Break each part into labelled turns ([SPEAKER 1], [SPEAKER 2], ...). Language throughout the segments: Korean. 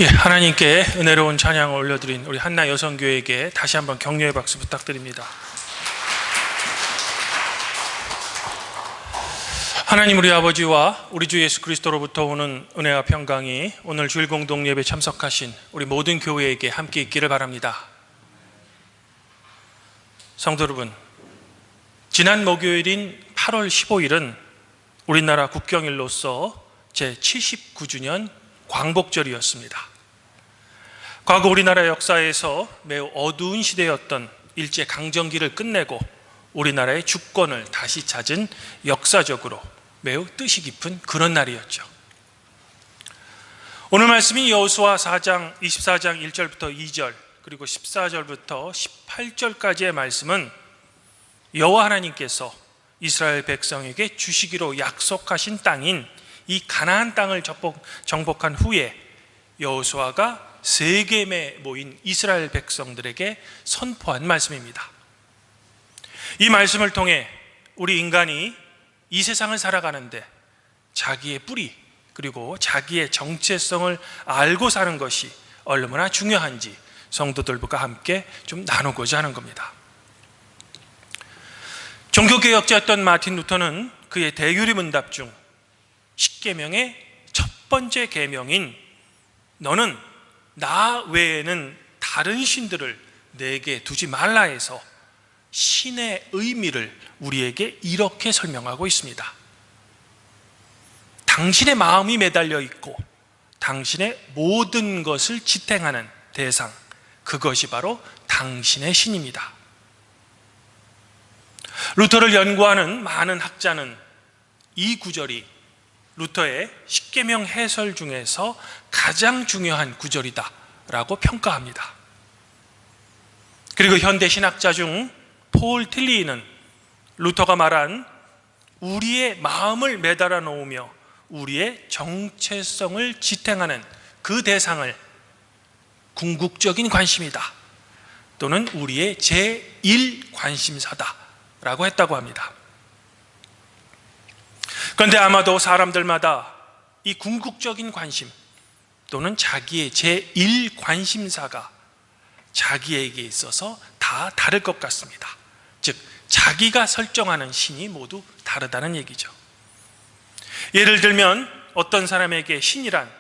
[SPEAKER 1] 하나님께 은혜로운 찬양을 올려드린 우리 한나 여성교회에게 다시 한번 격려의 박수 부탁드립니다. 하나님 우리 아버지와 우리 주 예수 그리스도로부터 오는 은혜와 평강이 오늘 주일 공동 예배 참석하신 우리 모든 교회에게 함께 있기를 바랍니다. 성도 여러분, 지난 목요일인 8월 15일은 우리나라 국경일로서 제79주년 광복절이었습니다. 과거 우리나라 역사에서 매우 어두운 시대였던 일제강점기를 끝내고 우리나라의 주권을 다시 찾은 역사적으로 매우 뜻이 깊은 그런 날이었죠. 오늘 말씀인 여호수아 4장 24장 1절부터 2절 그리고 14절부터 18절까지의 말씀은 여호와 하나님께서 이스라엘 백성에게 주시기로 약속하신 땅인 이 가나안 땅을 정복한 후에 여호수아가 세겜에 모인 이스라엘 백성들에게 선포한 말씀입니다. 이 말씀을 통해 우리 인간이 이 세상을 살아가는데 자기의 뿌리 그리고 자기의 정체성을 알고 사는 것이 얼마나 중요한지 성도들과 함께 좀 나누고자 하는 겁니다. 종교개혁자였던 마틴 루터는 그의 대유리 문답 중 10계명의 첫 번째 계명인 너는 나 외에는 다른 신들을 내게 두지 말라 해서 신의 의미를 우리에게 이렇게 설명하고 있습니다. 당신의 마음이 매달려 있고 당신의 모든 것을 지탱하는 대상, 그것이 바로 당신의 신입니다. 루터를 연구하는 많은 학자는 이 구절이 루터의 십계명 해설 중에서 가장 중요한 구절이다 라고 평가합니다. 그리고 현대 신학자 중 폴 틸리는 루터가 말한 우리의 마음을 매달아 놓으며 우리의 정체성을 지탱하는 그 대상을 궁극적인 관심이다 또는 우리의 제1관심사다 라고 했다고 합니다. 그런데 아마도 사람들마다 이 궁극적인 관심 또는 자기의 제1관심사가 자기에게 있어서 다 다를 것 같습니다. 즉 자기가 설정하는 신이 모두 다르다는 얘기죠. 예를 들면 어떤 사람에게 신이란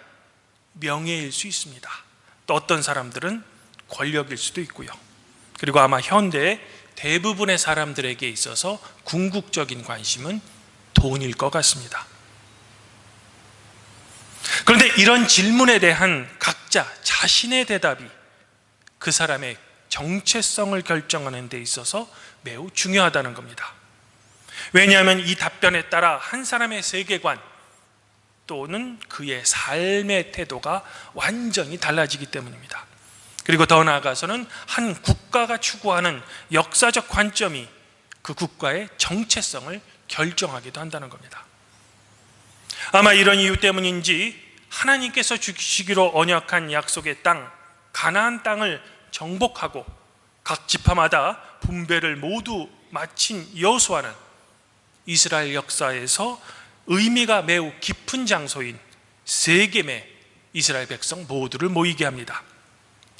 [SPEAKER 1] 명예일 수 있습니다. 또 어떤 사람들은 권력일 수도 있고요. 그리고 아마 현대의 대부분의 사람들에게 있어서 궁극적인 관심은 돈일 것 같습니다. 그런데 이런 질문에 대한 각자 자신의 대답이 그 사람의 정체성을 결정하는 데 있어서 매우 중요하다는 겁니다. 왜냐하면 이 답변에 따라 한 사람의 세계관 또는 그의 삶의 태도가 완전히 달라지기 때문입니다. 그리고 더 나아가서는 한 국가가 추구하는 역사적 관점이 그 국가의 정체성을 결정하기도 한다는 겁니다. 아마 이런 이유 때문인지 하나님께서 주시기로 언약한 약속의 땅 가나안 땅을 정복하고 각 지파마다 분배를 모두 마친 여호수아는 이스라엘 역사에서 의미가 매우 깊은 장소인 세겜에 이스라엘 백성 모두를 모이게 합니다.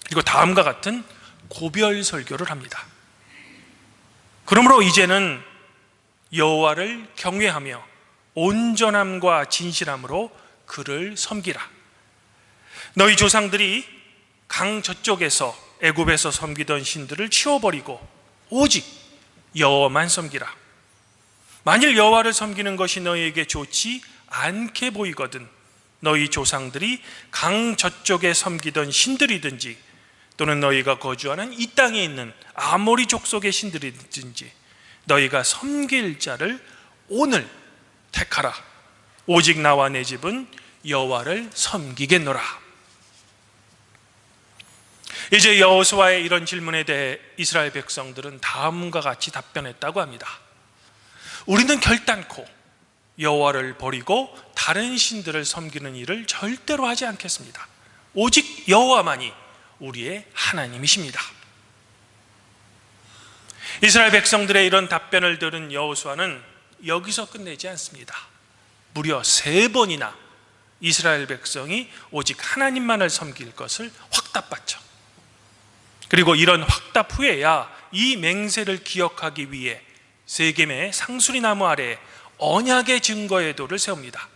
[SPEAKER 1] 그리고 다음과 같은 고별 설교를 합니다. 그러므로 이제는 여호와를 경외하며 온전함과 진실함으로 그를 섬기라. 너희 조상들이 강 저쪽에서 애굽에서 섬기던 신들을 치워버리고 오직 여호와만 섬기라. 만일 여호와를 섬기는 것이 너희에게 좋지 않게 보이거든 너희 조상들이 강 저쪽에 섬기던 신들이든지 또는 너희가 거주하는 이 땅에 있는 아모리 족속의 신들이든지 너희가 섬길 자를 오늘 택하라. 오직 나와 내 집은 여호와를 섬기겠노라. 이제 여호수아의 이런 질문에 대해 이스라엘 백성들은 다음과 같이 답변했다고 합니다. 우리는 결단코 여호와를 버리고 다른 신들을 섬기는 일을 절대로 하지 않겠습니다. 오직 여호와만이 우리의 하나님이십니다. 이스라엘 백성들의 이런 답변을 들은 여호수아는 여기서 끝내지 않습니다. 무려 3번이나 이스라엘 백성이 오직 하나님만을 섬길 것을 확답받죠. 그리고 이런 확답 후에야 이 맹세를 기억하기 위해 세겜의 상수리나무 아래에 언약의 증거의 돌을 세웁니다.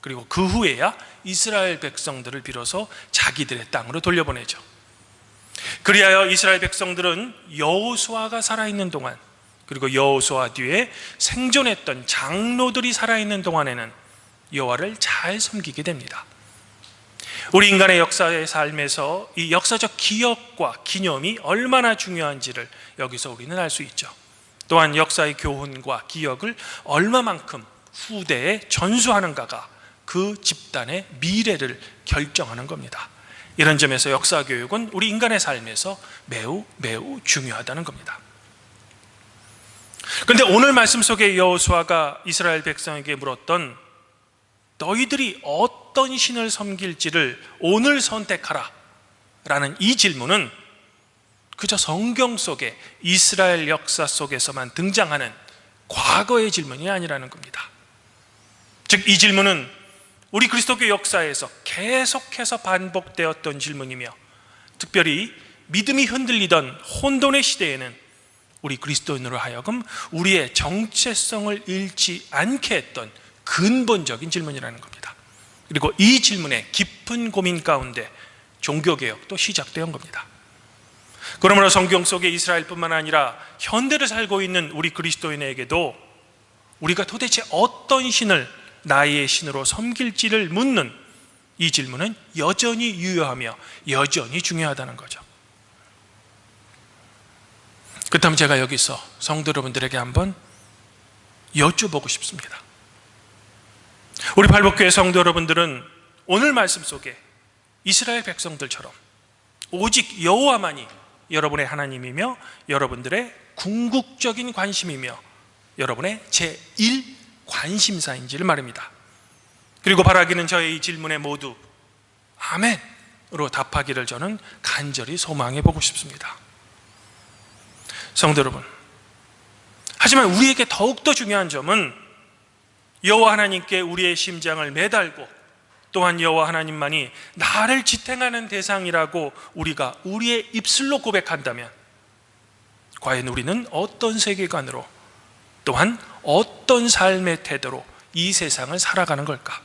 [SPEAKER 1] 그리고 그 후에야 이스라엘 백성들을 비로소 자기들의 땅으로 돌려보내죠. 그리하여 이스라엘 백성들은 여호수아가 살아있는 동안, 그리고 여호수아 뒤에 생존했던 장로들이 살아있는 동안에는 여호와를 잘 섬기게 됩니다. 우리 인간의 역사의 삶에서 이 역사적 기억과 기념이 얼마나 중요한지를 여기서 우리는 알 수 있죠. 또한 역사의 교훈과 기억을 얼마만큼 후대에 전수하는가가 그 집단의 미래를 결정하는 겁니다. 이런 점에서 역사 교육은 우리 인간의 삶에서 매우 중요하다는 겁니다. 그런데 오늘 말씀 속에 여호수아가 이스라엘 백성에게 물었던 너희들이 어떤 신을 섬길지를 오늘 선택하라 라는 이 질문은 그저 성경 속에 이스라엘 역사 속에서만 등장하는 과거의 질문이 아니라는 겁니다. 즉 이 질문은 우리 그리스도교 역사에서 계속해서 반복되었던 질문이며, 특별히 믿음이 흔들리던 혼돈의 시대에는 우리 그리스도인으로 하여금 우리의 정체성을 잃지 않게 했던 근본적인 질문이라는 겁니다. 그리고 이 질문의 깊은 고민 가운데 종교개혁도 시작된 겁니다. 그러므로 성경 속의 이스라엘뿐만 아니라 현대를 살고 있는 우리 그리스도인에게도 우리가 도대체 어떤 신을 나의 신으로 섬길지를 묻는 이 질문은 여전히 유효하며 여전히 중요하다는 거죠. 그렇다면 제가 여기서 성도 여러분들에게 한번 여쭤보고 싶습니다. 우리 발복교회 성도 여러분들은 오늘 말씀 속에 이스라엘 백성들처럼 오직 여호와만이 여러분의 하나님이며 여러분들의 궁극적인 관심이며 여러분의 제1 관심사인지를 말입니다. 그리고 바라기는 저의 이 질문에 모두 아멘으로 답하기를 저는 간절히 소망해 보고 싶습니다. 성도 여러분, 하지만 우리에게 더욱더 중요한 점은 여호와 하나님께 우리의 심장을 매달고 또한 여호와 하나님만이 나를 지탱하는 대상이라고 우리가 우리의 입술로 고백한다면 과연 우리는 어떤 세계관으로 또한 어떤 삶의 태도로 이 세상을 살아가는 걸까?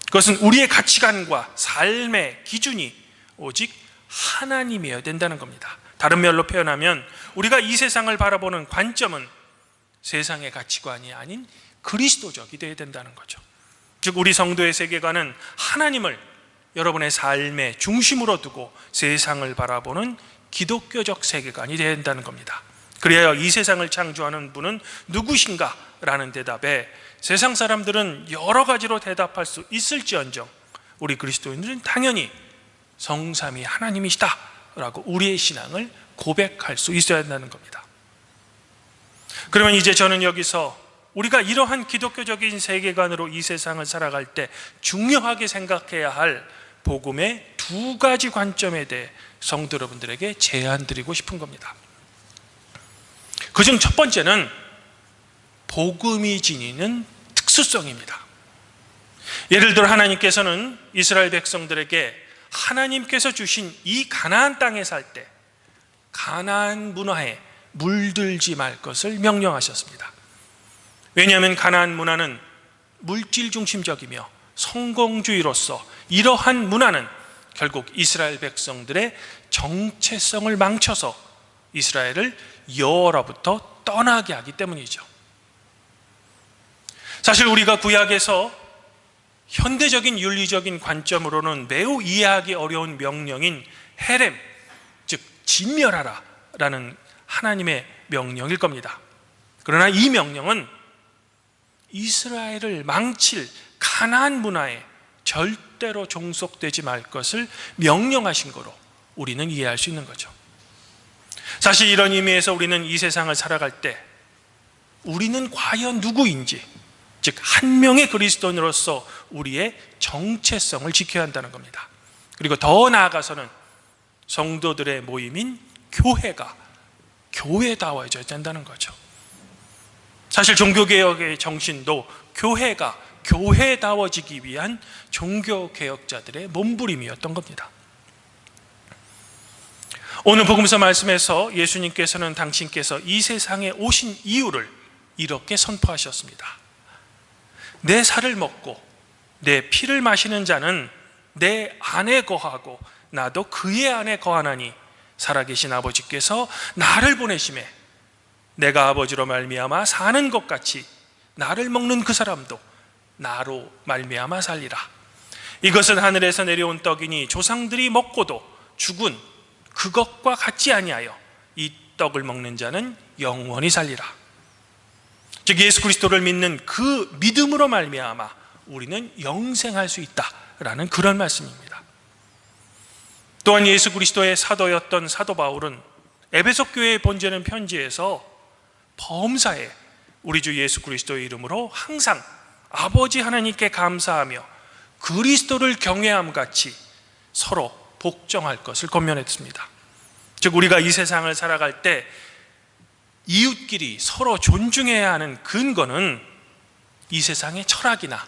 [SPEAKER 1] 그것은 우리의 가치관과 삶의 기준이 오직 하나님이어야 된다는 겁니다. 다른 말로 표현하면 우리가 이 세상을 바라보는 관점은 세상의 가치관이 아닌 그리스도적이 되어야 된다는 거죠. 즉 우리 성도의 세계관은 하나님을 여러분의 삶의 중심으로 두고 세상을 바라보는 기독교적 세계관이 되어야 된다는 겁니다. 그래야 이 세상을 창조하는 분은 누구신가? 라는 대답에 세상 사람들은 여러 가지로 대답할 수 있을지언정 우리 그리스도인들은 당연히 성삼위 하나님이시다 라고 우리의 신앙을 고백할 수 있어야 한다는 겁니다. 그러면 이제 저는 여기서 우리가 이러한 기독교적인 세계관으로 이 세상을 살아갈 때 중요하게 생각해야 할 복음의 두 가지 관점에 대해 성도 여러분들에게 제안 드리고 싶은 겁니다. 그중 첫 번째는 복음이 지니는 특수성입니다. 예를 들어 하나님께서는 이스라엘 백성들에게 하나님께서 주신 이 가나안 땅에 살 때 가나안 문화에 물들지 말 것을 명령하셨습니다. 왜냐하면 가나안 문화는 물질 중심적이며 성공주의로서 이러한 문화는 결국 이스라엘 백성들의 정체성을 망쳐서 이스라엘을 여호와로부터 떠나게 하기 때문이죠. 사실 우리가 구약에서 현대적인 윤리적인 관점으로는 매우 이해하기 어려운 명령인 헤렘, 즉 진멸하라 라는 하나님의 명령일 겁니다. 그러나 이 명령은 이스라엘을 망칠 가나안 문화에 절대로 종속되지 말 것을 명령하신 거로 우리는 이해할 수 있는 거죠. 사실 이런 의미에서 우리는 이 세상을 살아갈 때 우리는 과연 누구인지, 즉 한 명의 그리스도인으로서 우리의 정체성을 지켜야 한다는 겁니다. 그리고 더 나아가서는 성도들의 모임인 교회가 교회다워져야 된다는 거죠. 사실 종교개혁의 정신도 교회가 교회다워지기 위한 종교개혁자들의 몸부림이었던 겁니다. 오늘 복음서 말씀에서 예수님께서는 당신께서 이 세상에 오신 이유를 이렇게 선포하셨습니다. 내 살을 먹고 내 피를 마시는 자는 내 안에 거하고 나도 그의 안에 거하나니 살아계신 아버지께서 나를 보내심에 내가 아버지로 말미암아 사는 것 같이 나를 먹는 그 사람도 나로 말미암아 살리라. 이것은 하늘에서 내려온 떡이니 조상들이 먹고도 죽은 그것과 같지 아니하여 이 떡을 먹는 자는 영원히 살리라. 즉 예수 그리스도를 믿는 그 믿음으로 말미암아 우리는 영생할 수 있다라는 그런 말씀입니다. 또한 예수 그리스도의 사도였던 사도 바울은 에베소 교회에 보내는 편지에서 범사에 우리 주 예수 그리스도의 이름으로 항상 아버지 하나님께 감사하며 그리스도를 경외함 같이 서로 복종할 것을 권면했습니다. 즉 우리가 이 세상을 살아갈 때 이웃끼리 서로 존중해야 하는 근거는 이 세상의 철학이나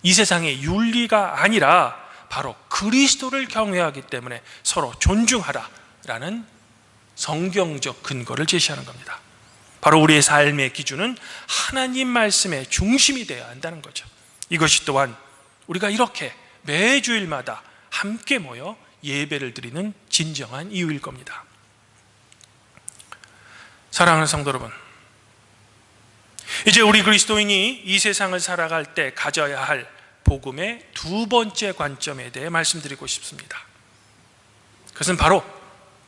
[SPEAKER 1] 이 세상의 윤리가 아니라 바로 그리스도를 경외하기 때문에 서로 존중하라라는 성경적 근거를 제시하는 겁니다. 바로 우리의 삶의 기준은 하나님 말씀의 중심이 되어야 한다는 거죠. 이것이 또한 우리가 이렇게 매주일마다 함께 모여 예배를 드리는 진정한 이유일 겁니다. 사랑하는 성도 여러분, 이제 우리 그리스도인이 이 세상을 살아갈 때 가져야 할 복음의 두 번째 관점에 대해 말씀드리고 싶습니다. 그것은 바로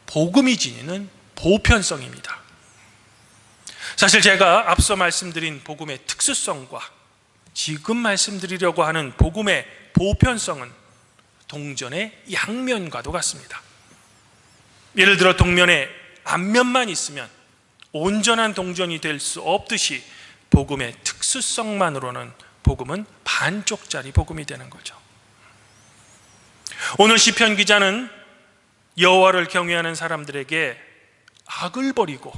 [SPEAKER 1] 복음이 지니는 보편성입니다. 사실 제가 앞서 말씀드린 복음의 특수성과 지금 말씀드리려고 하는 복음의 보편성은 동전의 양면과도 같습니다. 예를 들어 동면의 앞면만 있으면 온전한 동전이 될 수 없듯이 복음의 특수성만으로는 복음은 반쪽짜리 복음이 되는 거죠. 오늘 시편 기자는 여호와를 경외하는 사람들에게 악을 버리고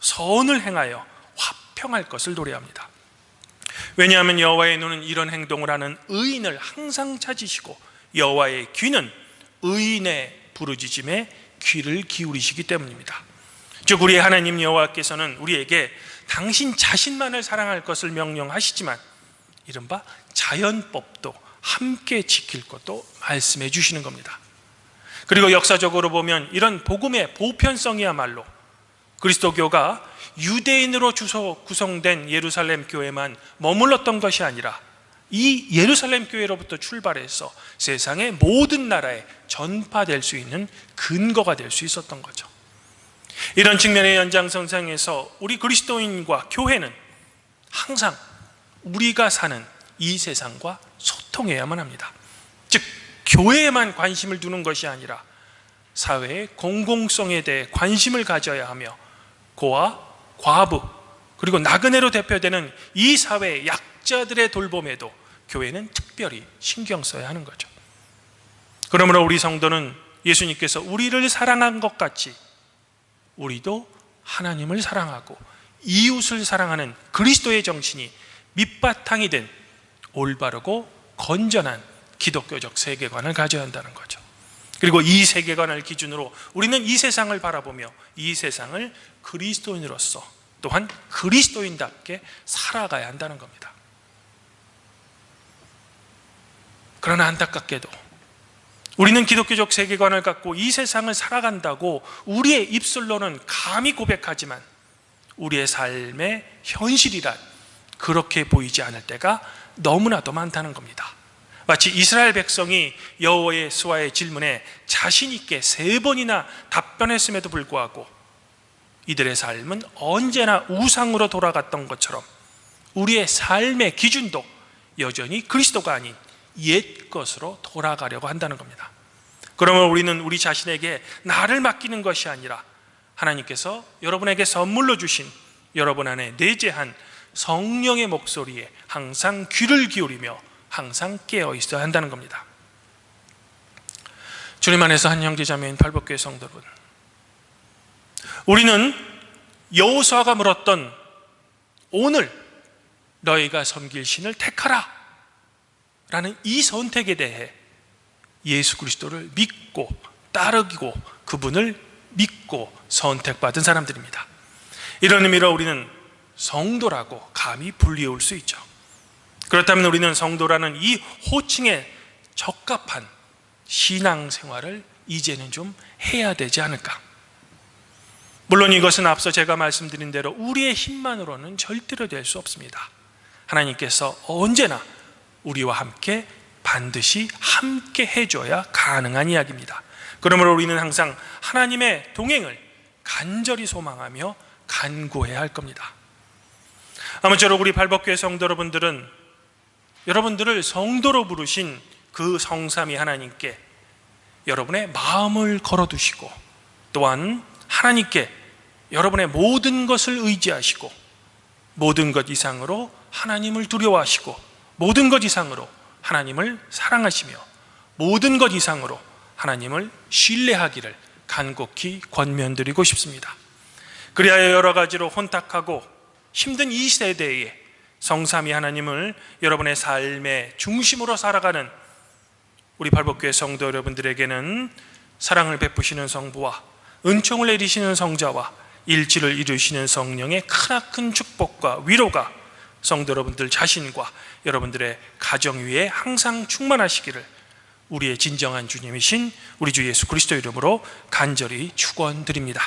[SPEAKER 1] 선을 행하여 화평할 것을 노래합니다. 왜냐하면 여호와의 눈은 이런 행동을 하는 의인을 항상 찾으시고 여호와의 귀는 의인의 부르짖음에 귀를 기울이시기 때문입니다. 즉 우리의 하나님 여호와께서는 우리에게 당신 자신만을 사랑할 것을 명령하시지만 이른바 자연법도 함께 지킬 것도 말씀해 주시는 겁니다. 그리고 역사적으로 보면 이런 복음의 보편성이야말로 그리스도교가 유대인으로 구성된 예루살렘 교회만 머물렀던 것이 아니라 이 예루살렘 교회로부터 출발해서 세상의 모든 나라에 전파될 수 있는 근거가 될 수 있었던 거죠. 이런 측면의 연장선상에서 우리 그리스도인과 교회는 항상 우리가 사는 이 세상과 소통해야만 합니다. 즉 교회에만 관심을 두는 것이 아니라 사회의 공공성에 대해 관심을 가져야 하며 고아, 과부, 그리고 나그네로 대표되는 이 사회의 약자들의 돌봄에도 교회는 특별히 신경 써야 하는 거죠. 그러므로 우리 성도는 예수님께서 우리를 사랑한 것 같이 우리도 하나님을 사랑하고 이웃을 사랑하는 그리스도의 정신이 밑바탕이 된 올바르고 건전한 기독교적 세계관을 가져야 한다는 거죠. 그리고 이 세계관을 기준으로 우리는 이 세상을 바라보며 이 세상을 그리스도인으로서 또한 그리스도인답게 살아가야 한다는 겁니다. 그러나 안타깝게도 우리는 기독교적 세계관을 갖고 이 세상을 살아간다고 우리의 입술로는 감히 고백하지만 우리의 삶의 현실이란 그렇게 보이지 않을 때가 너무나도 많다는 겁니다. 마치 이스라엘 백성이 여호와의 질문에 자신 있게 3번이나 답변했음에도 불구하고 이들의 삶은 언제나 우상으로 돌아갔던 것처럼 우리의 삶의 기준도 여전히 그리스도가 아닌 옛 것으로 돌아가려고 한다는 겁니다. 그러면 우리는 우리 자신에게 나를 맡기는 것이 아니라 하나님께서 여러분에게 선물로 주신 여러분 안에 내재한 성령의 목소리에 항상 귀를 기울이며 항상 깨어 있어야 한다는 겁니다. 주님 안에서 한 형제자매인 팔복교회 성도 여러분, 우리는 여호수아가 물었던 오늘 너희가 섬길 신을 택하라 라는 이 선택에 대해 예수 그리스도를 믿고 따르고 그분을 믿고 선택받은 사람들입니다. 이런 의미로 우리는 성도라고 감히 불리울 수 있죠. 그렇다면 우리는 성도라는 이 호칭에 적합한 신앙생활을 이제는 좀 해야 되지 않을까? 물론 이것은 앞서 제가 말씀드린 대로 우리의 힘만으로는 절대로 될 수 없습니다. 하나님께서 언제나 우리와 함께 반드시 함께 해줘야 가능한 이야기입니다. 그러므로 우리는 항상 하나님의 동행을 간절히 소망하며 간구해야 할 겁니다. 아무쪼록 우리 발복교회 성도 여러분들은 여러분들을 성도로 부르신 그 성삼위 하나님께 여러분의 마음을 걸어두시고 또한 하나님께 여러분의 모든 것을 의지하시고 모든 것 이상으로 하나님을 두려워하시고 모든 것 이상으로 하나님을 사랑하시며 모든 것 이상으로 하나님을 신뢰하기를 간곡히 권면드리고 싶습니다. 그리하여 여러 가지로 혼탁하고 힘든 이 세대에 성삼위 하나님을 여러분의 삶의 중심으로 살아가는 우리 발복교회 성도 여러분들에게는 사랑을 베푸시는 성부와 은총을 내리시는 성자와 일치를 이루시는 성령의 크나큰 축복과 위로가 성도 여러분들 자신과 여러분들의 가정 위에 항상 충만하시기를 우리의 진정한 주님이신 우리 주 예수 그리스도 이름으로 간절히 축원드립니다.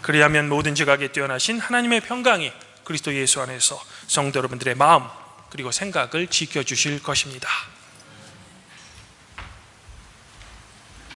[SPEAKER 1] 그리하면 모든 지각에 뛰어나신 하나님의 평강이 그리스도 예수 안에서 성도 여러분들의 마음 그리고 생각을 지켜주실 것입니다.